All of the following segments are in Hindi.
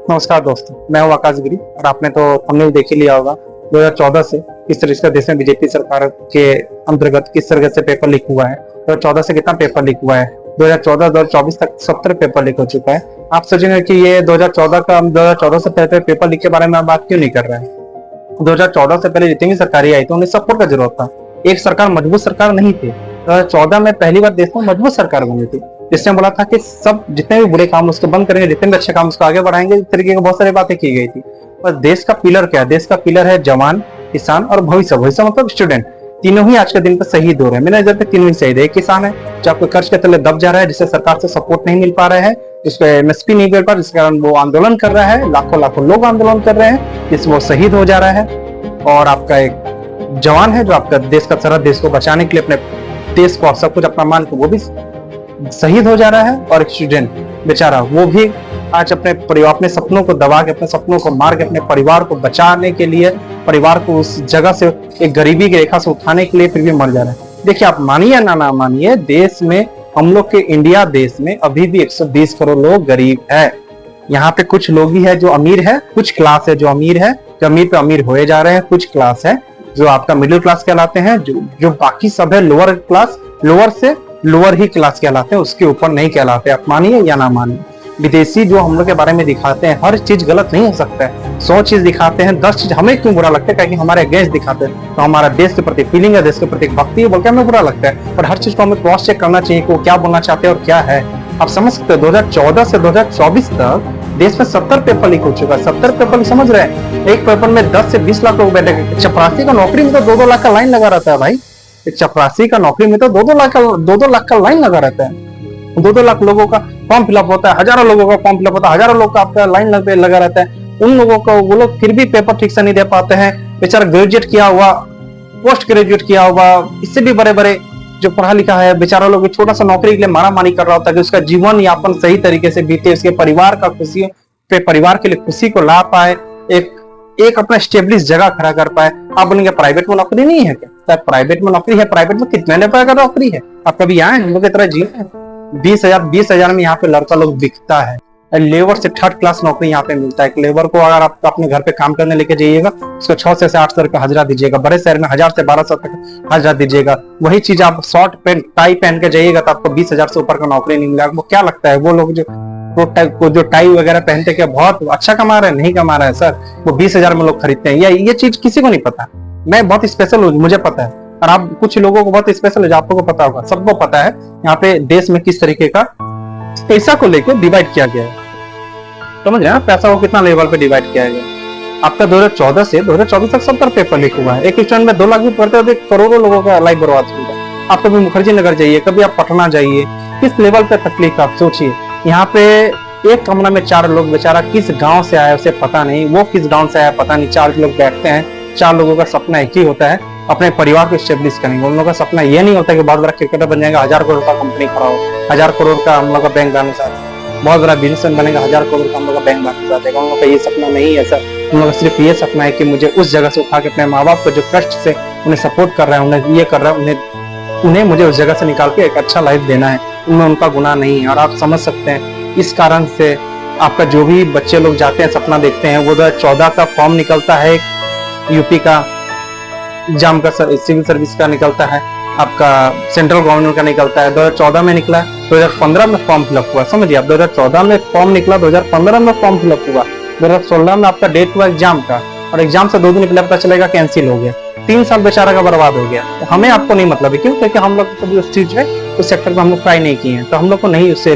नमस्कार दोस्तों, मैं हूं आकाश गिरी और आपने तो थंबनेल देख ही लिया होगा। 2014 से किस तरह से देश में बीजेपी सरकार के अंतर्गत किस तरह से पेपर लीक हुआ है। 2014 से कितना पेपर लीक हुआ है, 2014-2024 तक 70 पेपर लीक हो चुका है। आप सोचेंगे कि ये 2014 से पहले पेपर लीक के बारे में बात क्यों नहीं कर रहे हैं। 2014 से पहले जितनी भी सरकारें आई थी उन्हें सपोर्ट का जरूरत था। एक सरकार मजबूत सरकार नहीं थी। 2014 में पहली बार देश में मजबूत सरकार बनी थी, जिसने बोला था कि सब जितने भी बुरे काम उसको बंद करेंगे, जितने भी अच्छे काम उसको आगे बढ़ाएंगे। इस तरीके की बहुत सारी बातें की गई थी। पर देश का पिलर क्या है? देश का पिलर है जवान, किसान और भविष्य। भविष्य मतलब स्टूडेंट। तीनों ही आज के दिन पर शहीद हो रहे हैं। मेरे नजर पे तीनों ही शहीद है। एक किसान है जो आपको कर्ज के तले दब जा रहा है, जिससे सरकार से सपोर्ट नहीं मिल पा रहा है, जिसको एमएसपी नहीं मिल पा रहा, जिसके कारण वो आंदोलन कर रहा है। लाखों लाखों लोग आंदोलन कर रहे हैं, जिससे वो शहीद हो जा रहा है। और आपका एक जवान है जो आपका देश का सरहद, देश को बचाने के लिए अपने देश को सब कुछ अपना मान के वो भी शहीद हो जा रहा है। और एक स्टूडेंट बेचारा, वो भी आज अपने परिवार, अपने सपनों को दबा के, अपने सपनों को मार के, अपने परिवार को बचाने के लिए, परिवार को उस जगह से, एक गरीबी की रेखा से उठाने के लिए फिर भी मर जा रहा है। देखिए, आप मानिए ना मानिए, देश में, हम लोग के इंडिया देश में अभी भी 120 करोड़ लोग गरीब है। यहाँ पे कुछ लोग ही है जो अमीर है, कुछ क्लास है जो अमीर है, जो अमीर पे अमीर होए जा रहे हैं। कुछ क्लास है जो आपका मिडिल क्लास कहलाते हैं, जो बाकी सब है लोअर क्लास, लोअर से लोअर ही क्लास कहलाते हैं, उसके ऊपर नहीं कहलाते। आप मानिए या ना मानिए, विदेशी जो हम लोग के बारे में दिखाते हैं, हर चीज गलत नहीं हो सकता है। 100 चीज दिखाते हैं, 10 चीज हमें क्यों बुरा लगता है? क्योंकि हमारे अगेंस्ट दिखाते हैं। तो हमारा देश के प्रति फीलिंग है, देश के प्रति भक्ति है, बोलकर हमें बुरा लगता है। पर हर चीज को हमें क्रॉस चेक करना चाहिए कि वो क्या बोलना चाहते हैं और क्या है। आप समझ सकते हो, 2014 से 2024 तक देश में 70 पेपर लीक हो चुका है। 70 पेपर समझ रहे हैं? एक पेपर में 10 से 20 लाख लोग बैठे। चपरासी का नौकरी में तो 2-2 लाख का लाइन लगा रहता है भाई। एक चपरासी का नौकरी में तो 2-2 लाख का लाइन लगा रहता है। 2-2 लाख लोगों का फॉर्म फिलअप होता है, हजारों लोगों का फॉर्म फिलअप होता है, हजारों लोग का आपका लाइन लगा रहता है। उन लोगों को, वो लोग फिर भी पेपर ठीक से नहीं दे पाते हैं। बेचारा ग्रेजुएट किया हुआ, पोस्ट ग्रेजुएट किया हुआ, इससे भी बड़े बड़े जो पढ़ा लिखा है, बेचारा लोग छोटा सा नौकरी के लिए मारामारी कर रहा होता है कि उसका जीवन यापन सही तरीके से बीते, उसके परिवार का खुशी पे, परिवार के लिए खुशी को ला पाए, एक अपना स्टेब्लिश जगह खड़ा कर पाए। आप बोलेंगे प्राइवेट में नौकरी नहीं है क्या? प्राइवेट में नौकरी है। प्राइवेट में कितने रुपए का नौकरी है? आप कभी आए हम लोग की तरह जी? 20,000 में यहाँ पे लड़का लोग बिकता है। लेबर से 3rd क्लास नौकरी यहाँ पे मिलता है। एक लेबर को अगर आप अपने घर पे काम करने लेके जाइएगा, उसको 600 से 800 का हजरा दीजिएगा। बड़े शहर में 1000 से 1200 तक हजरा दीजिएगा। वही चीज आप शॉर्ट पैंट टाई पहन के जाइएगा तो आपको 20,000 से ऊपर का नौकरी नहीं मिलेगा। वो क्या लगता है, वो लोग जो टाई वगैरह पहनते क्या बहुत अच्छा कमा रहे हैं? नहीं कमा रहे हैं सर। वो 20,000 में लोग खरीदते हैं। ये चीज किसी को नहीं पता। मैं बहुत स्पेशल हूँ, मुझे पता है, और आप कुछ लोगों को बहुत स्पेशल है जो आपको पता होगा। सबको पता है यहाँ पे देश में किस तरीके का पैसा को लेकर डिवाइड किया गया है। समझ रहे हैं? पैसा को कितना लेवल पे डिवाइड किया गया। आपका 2014 से 2024 तक 70 पेपर लीक हुआ है। एक स्टूडेंट में 2 लाख भी पढ़ते हुए करोड़ों लोगों का लाइफ बर्बाद हुआ है। आप कभी मुखर्जी नगर जाइए, कभी आप पटना जाइए, किस लेवल पे तकलीफ आप सोचिए। यहाँ पे एक कमरा में 4 लोग, बेचारा किस गांव से आया उसे पता नहीं, वो किस गांव से आया पता नहीं। 4 लोग बैठते हैं, 4 लोगों का सपना एक ही होता है, अपने परिवार को स्टेब्लिश करेंगे। उन लोगों का सपना ये नहीं होता कि बहुत बड़ा क्रिकेटर बन जाएगा, 1000 करोड़ का कंपनी खड़ा हो, 1000 करोड़ का हम लोग का बैंक बैलेंस आता है, बहुत बड़ा बिजनेसमैन बनेगा, 1000 करोड़ का हम लोग का बैंक बैलेंस आ जाएगा। उन लोगों का ये सपना नहीं है सर। उन लोगों का सिर्फ ये सपना है कि मुझे उस जगह से उठा के अपने माँ बाप को जो कष्ट से उन्हें सपोर्ट कर रहा है, उन्हें ये कर रहा है, उन्हें मुझे उस जगह से निकाल के एक अच्छा लाइफ देना है। उनमें उनका गुनाह नहीं है। और आप समझ सकते हैं, इस कारण से आपका जो भी बच्चे लोग जाते हैं, सपना देखते हैं, वो 2014 का फॉर्म निकलता है, यूपी का एग्जाम का, सिविल सर्विस का निकलता है, आपका सेंट्रल गवर्नमेंट का निकलता है। 2014 में निकला, 2015 में फॉर्म फिलअप हुआ। समझिए आप, 2014 में फॉर्म निकला, 2015 में फॉर्म फिलअप हुआ, 2016 में आपका डेट हुआ एग्जाम का, और एग्जाम से 2 दिन पहले पता चलेगा कैंसिल हो गया। 3 साल बेचारा का बर्बाद हो गया। तो हमें आपको नहीं मतलब है, क्यों? क्योंकि हम लोग कभी उस चीज में, उस सेक्टर में हम लोग ट्राई नहीं किए हैं, तो हम लोग को नहीं उससे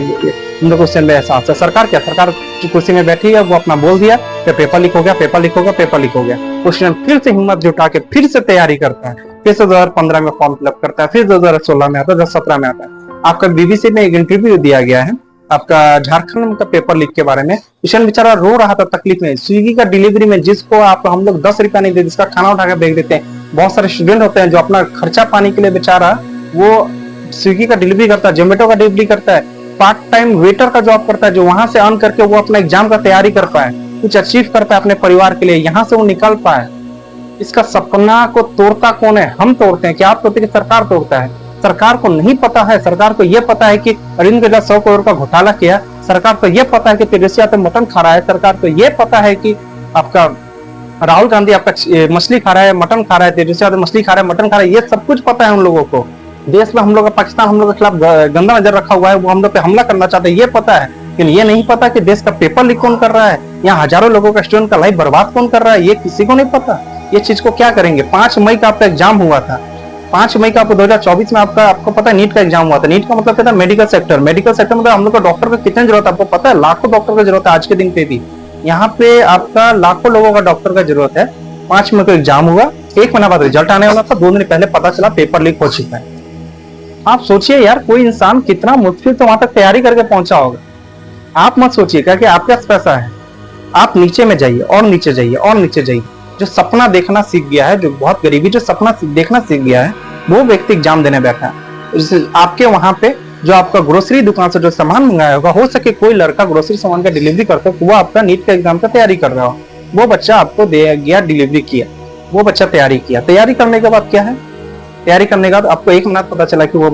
एहसास है। सरकार क्या, सरकार जो कुर्सी में बैठी है वो अपना बोल दिया कि पेपर लीक हो गया, पेपर लीक होगा, पेपर लीक हो गया। उस टाइम फिर से हिम्मत जुटा के फिर से तैयारी करता है, फिर से 2015 में फॉर्म फिलअप करता है, फिर 2016 में आता है, 2017 में आता है। आपका बीबीसी में एक इंटरव्यू दिया गया है आपका झारखंड का पेपर लीक के बारे में। किशन बेचारा रो रहा था तकलीफ में। स्विगी का डिलीवरी में जिसको आप हम लोग 10 रुपया नहीं देते, जिसका खाना उठा के भेज देते हैं। बहुत सारे स्टूडेंट होते हैं जो अपना खर्चा पाने के लिए बेचारा वो स्विगी का डिलीवरी करता है, जोमेटो का डिलीवरी करता है, पार्ट टाइम वेटर का जॉब करता है, जो वहां से अर्न करके वो अपना एग्जाम का तैयारी कर पाए, कुछ अचीव कर पाए अपने परिवार के लिए, यहाँ से वो निकल पाए। इसका सपना को तोड़ता कौन है? हम तोड़ते हैं। क्या आप तोड़ते हैं कि सरकार तोड़ता है? सरकार को नहीं पता है। सरकार को यह पता है कि अरविंद केजरीवाल 100 करोड़ का घोटाला किया, सरकार को ये पता है कि तेजस्वी यादव मटन खा रहा है, सरकार को ये पता है कि आपका राहुल गांधी आपका मछली खा रहा है, मटन खा रहा है, तेजस्वी यादव मछली खा रहा है, मटन खा रहा है, ये सब कुछ पता है उन लोगों को। देश में हम लोग का पाकिस्तान हम लोग के खिलाफ गंदा नजर रखा हुआ है, वो हम लोग पे हमला करना चाहते हैं, ये पता है। लेकिन ये नहीं पता कि देश का पेपर लीक कौन कर रहा है, यहाँ हजारों लोगों का स्टूडेंट का लाइफ बर्बाद कौन कर रहा है, ये किसी को नहीं पता। ये चीज को क्या करेंगे? 5 मई का आपका एग्जाम हुआ था, 5 मई का आपको 2024 में आपको पता है नीट का एग्जाम हुआ था। नीट का मतलब क्या था? Medical sector. मेडिकल सेक्टर मतलब हम लोग को डॉक्टर की कितनी जरूरत है आपको पता है? लाखों डॉक्टर की जरूरत है आज के दिन पे भी। यहाँ पे आपका लाखों लोगों का डॉक्टर का जरूरत है। 5 मई को एग्जाम हुआ, 1 महीना बाद रिजल्ट आने वाला था, 2 दिन पहले पता चला पेपर लीक हो चुका है। आप सोचिए यार, कोई इंसान कितना मुश्किल से वहां तक तैयारी करके पहुंचा होगा। आप मत सोचिएगा कि आपके पास पैसा है, आप नीचे में जाइए और नीचे जाइए और नीचे जाइए। जो सपना देखना सीख गया है, जो बहुत गरीबी जो सपना देखना सीख गया है, वो व्यक्ति एग्जाम देने बैठा है। आपके वहां पे जो आपका ग्रोसरी दुकान से जो सामान मंगाया होगा, हो सके कोई लड़का ग्रोसरी सामान का डिलीवरी करता है, वो आपका नीट का एग्जाम का तैयारी कर रहा हो, वो बच्चा आपको दे गया, डिलीवरी किया, वो बच्चा तैयारी किया। तैयारी करने के बाद क्या है? तैयारी करने के बाद आपको 1 महीना पता चला कि वो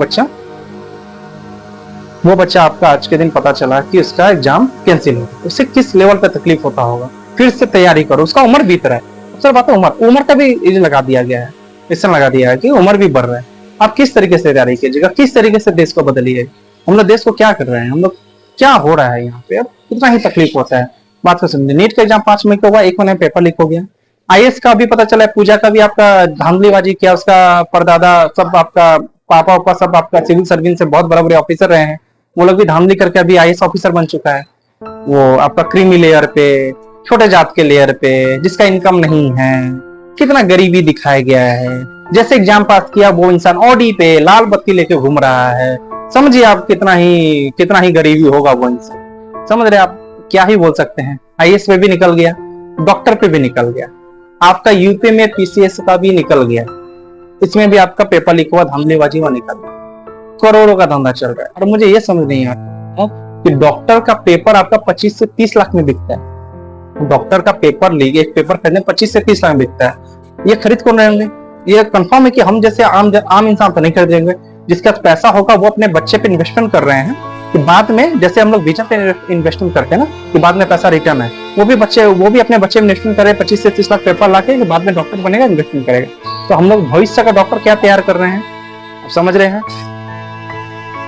बच्चा आपका आज के दिन पता चला कि उसका एग्जाम कैंसिल हो। उसे किस लेवल पे तकलीफ होता होगा? फिर से तैयारी करो, उसका उम्र बीत रहा है। सबसे बात है उम्र का भी एज लगा दिया गया है, इससे लगा दिया है कि उम्र भी बढ़ रहा है। आप किस तरीके से तैयारी कीजिएगा, किस तरीके से देश को बदलिए। हम लोग देश को क्या कर रहे हैं, हम लोग क्या हो रहा है यहाँ पे, अब कितना ही तकलीफ होता है। बात को समझिए, नीट का एग्जाम 5 मई को हुआ, 1 महीने में पेपर लीक हो गया। आईएएस का भी पता चला, पूजा का भी आपका धांधलीबाजी किया, उसका परदादा सब आपका पापा वापा सब आपका सिविल सर्विस से बहुत बड़े बड़े ऑफिसर रहे हैं, वो लोग भी धांधली करके अभी आईएएस ऑफिसर बन चुका है। वो आपका क्रीमी लेयर पे, छोटे जात के लेयर पे, जिसका इनकम नहीं है, कितना गरीबी दिखाया गया है। जैसे एग्जाम पास किया वो इंसान ऑडी पे लाल बत्ती लेके घूम रहा है। समझिए आप कितना ही गरीबी होगा वो इंसान। समझ रहे आप? क्या ही बोल सकते हैं। आईएएस पे भी निकल गया, डॉक्टर पे भी निकल गया, आपका यूपी में पीसीएस का भी निकल गया, इसमें भी आपका पेपर लीक हुआ, धांधलीबाजी हुआ, निकल गया। करोड़ों का धंधा चल रहा है। और मुझे ये समझ नहीं आता कि डॉक्टर का पेपर आपका 25 से 30 लाख में बिकता है। डॉक्टर का पेपर लीक, एक पेपर खरीदने 25 से 30 लाख में बिकता है। ये खरीद कौन रहेंगे? ये कंफर्म है कि हम जैसे आम इंसान तो नहीं खरीदेंगे। जिसका पैसा होगा वो अपने बच्चे पे इन्वेस्टमेंट कर रहे हैं कि बाद में, जैसे हम लोग वीजा पे इन्वेस्टमेंट करते हैं ना, कि बाद में पैसा रिटर्न है, वो भी अपने बच्चे में इन्वेस्टमेंट करे 25 से 30 लाख पेपर लाके, बाद में डॉक्टर बनेगा, इन्वेस्टमेंट करेगा। तो हम लोग भविष्य का डॉक्टर क्या तैयार कर रहे हैं, आप समझ रहे हैं?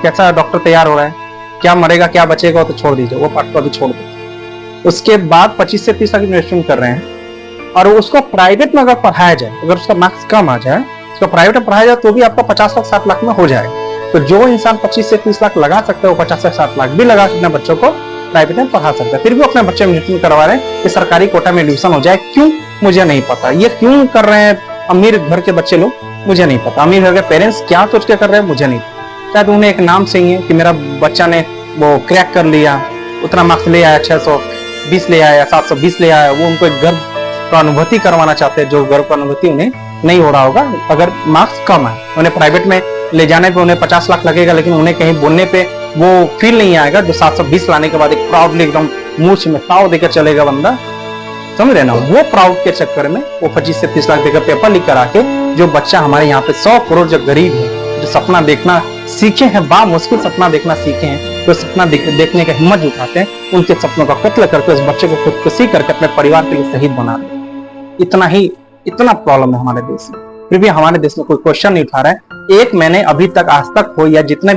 कैसा डॉक्टर तैयार हो रहा है? क्या मरेगा क्या बचेगा तो छोड़ दीजिए, वो पार्ट को अभी छोड़ दीजिए। उसके बाद 25 से 30 लाख इन्वेस्टमेंट कर रहे हैं, और उसको प्राइवेट में अगर पढ़ाया जाए, अगर उसका मार्क्स कम आ जाए, उसको प्राइवेट में पढ़ाया जाए तो भी आपका 50 लाख 60 लाख में हो जाएगा। तो जो इंसान 25 से 30 लाख लगा सकता है, वो 50 से 60 लाख भी लगा सकते हैं, बच्चों को प्राइवेट में पढ़ा सकता है। फिर भी अपने बच्चे में एडमिशन करवा रहे हैं कि सरकारी कोटा में एडमिशन हो जाए। क्यों? मुझे नहीं पता। ये क्यों कर रहे हैं अमीर घर के बच्चे लोग? मुझे नहीं पता। अमीर घर के पेरेंट्स क्या सोच के कर रहे हैं, मुझे नहीं पता। शायद उन्हें एक नाम चाहिए कि मेरा बच्चा ने वो क्रैक कर लिया, उतना मार्क्स ले आया, 620 ले आया, 720 ले आया, वो उनको एक गर्व का अनुभूति करवाना चाहते हैं, जो गर्व का अनुभूति उन्हें नहीं हो रहा होगा अगर मार्क्स कम है। उन्हें प्राइवेट में ले जाने पे उन्हें 50 लाख लगेगा, लेकिन उन्हें कहीं बोलने पे वो फील नहीं आएगा जो 720 लाने के बाद एक प्राउडली एकदम मूछ में ताव देकर चलेगा बंदा। समझ रहे ना? वो प्राउड के चक्कर में वो 25 से 30 लाख देकर पेपर लीक करा के, जो बच्चा हमारे यहाँ पे 100 करोड़ जो गरीब है, जो सपना देखना सीखे हैं, मुश्किल सपना देखना सीखे हैं, तो सपना देखने का हिम्मत उठाते हैं, उनके सपनों का कत्ल करके उस बच्चे को खुदकुशी करके अपने परिवार के लिए शहीद बना रहे हैं। इतना प्रॉब्लम है हमारे देश में, फिर भी हमारे देश में कोई क्वेश्चन नहीं उठा रहा है। एक मैंने अभी तक आज तक हो या जितना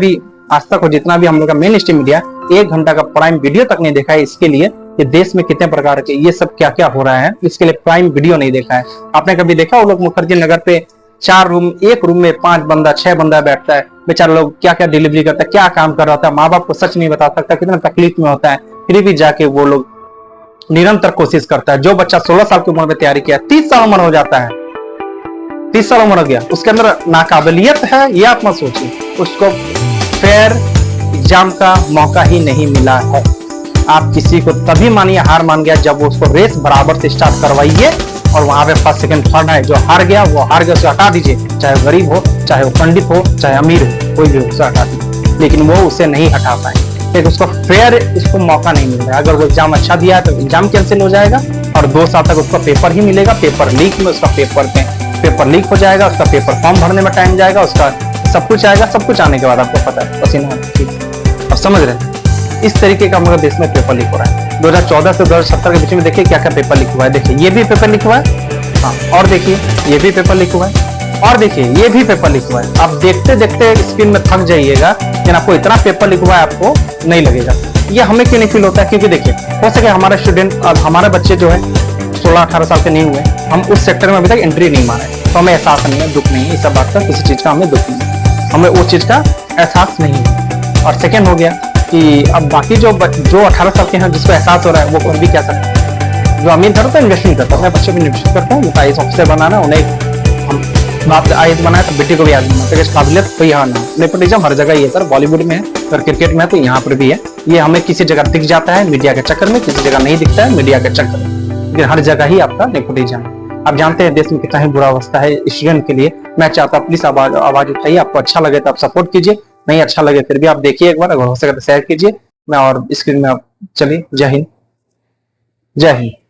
भी हम लोग का मेन स्ट्रीम मीडिया 1 घंटा का प्राइम वीडियो तक नहीं देखा है इसके लिए कि देश में कितने प्रकार के ये सब क्या क्या हो रहा है, इसके लिए प्राइम वीडियो नहीं देखा है। आपने कभी देखा वो लोग मुखर्जी नगर पे 4 रूम, एक रूम में 5 बंदा 6 बंदा बैठता है, बेचारे लोग क्या क्या डिलीवरी करता है, क्या काम कर रहा होता है, माँ बाप को सच नहीं बता सकता, कितना तकलीफ में होता है, फिर भी जाके वो लोग निरंतर कोशिश करता है। जो बच्चा 16 साल की उम्र में तैयारी किया, 30 साल उम्र हो जाता है, 30 साल उम्र हो गया, उसके अंदर नाकाबिलियत है, ये आप मत सोचिए, उसको फेयर एग्जाम का मौका ही नहीं मिला है। आप किसी को तभी मानिए हार मान गया जब उसको रेस बराबर से स्टार्ट करवाइए, और वहां पे फर्स्ट सेकंड थर्ड है, जो हार गया वो हार गया, उसे हटा दीजिए, चाहे वो गरीब हो, चाहे वो पंडित हो, चाहे अमीर हो, कोई भी हो, उसे हटा दीजिए। लेकिन वो उसे नहीं हटा पाए, फिर उसको फेयर इसको मौका नहीं मिल रहा है। अगर वो एग्जाम अच्छा दिया है तो एग्जाम कैंसिल हो जाएगा, और 2 साल तक उसका पेपर ही मिलेगा। पेपर लीक में उसका पेपर लीक हो जाएगा, उसका पेपर फॉर्म भरने में टाइम जाएगा, उसका सब कुछ आएगा। सब कुछ आने के बाद आपको पता है पसीना, अब समझ रहे हैं? इस तरीके का हमारे देश में पेपर लीक हो रहा है। 2014 से 2017 के बीच में देखिए क्या क्या पेपर लीक हुआ है। देखिए ये भी पेपर लीक हुआ है, हाँ, और देखिए ये भी पेपर लीक हुआ है, और देखिए ये भी पेपर लीक हुआ है। आप देखते देखते स्क्रीन में थक जाइएगा, लेकिन आपको इतना पेपर लीक हुआ है आपको नहीं लगेगा। ये हमें क्यों नहीं फील होता है? क्योंकि देखिए हो सके हमारा स्टूडेंट, हमारे बच्चे जो है 16-18 साल के नहीं हुए, हम उस सेक्टर में अभी तक एंट्री नहीं मारे, तो हमें एहसास नहीं है, दुख नहीं है इस सब बात का, किसी चीज का हमें दुख नहीं है, हमें उस चीज का एहसास नहीं है। और सेकेंड हो गया कि अब बाकी जो 18 साल के हैं जिसको एहसास हो रहा है वो कोई भी कह सकता है। जो अमीर घर होता है इन्वेस्टमेंट करता है, मैं बच्चे भी इन्वेस्ट करता हूँ, आईएएस ऑफिसर बनाना, उन्हें हम बाप आईएएस बनाया तो बेटी को भी आईएएस बनाते हैं, काबिलियत कोई यहाँ ना। नेपोटिज्म हर जगह ही है सर, बॉलीवुड में है और क्रिकेट में है तो यहाँ पर भी है। ये हमें किसी जगह दिख जाता है मीडिया के चक्कर में, किसी जगह नहीं दिखता है मीडिया के चक्कर में, लेकिन हर जगह ही आपका नेपोटिज्म है। आप जानते हैं देश में कितना ही बुरा अवस्था है स्टूडेंट के लिए। मैं चाहता हूँ प्लीज आवाज उठाइए, आपको अच्छा लगे तो आप सपोर्ट कीजिए, नहीं अच्छा लगे फिर भी आप देखिए एक बार, अगर हो सके तो शेयर कीजिए। मैं और स्क्रीन में आप चलिए। जय हिंद, जय हिंद।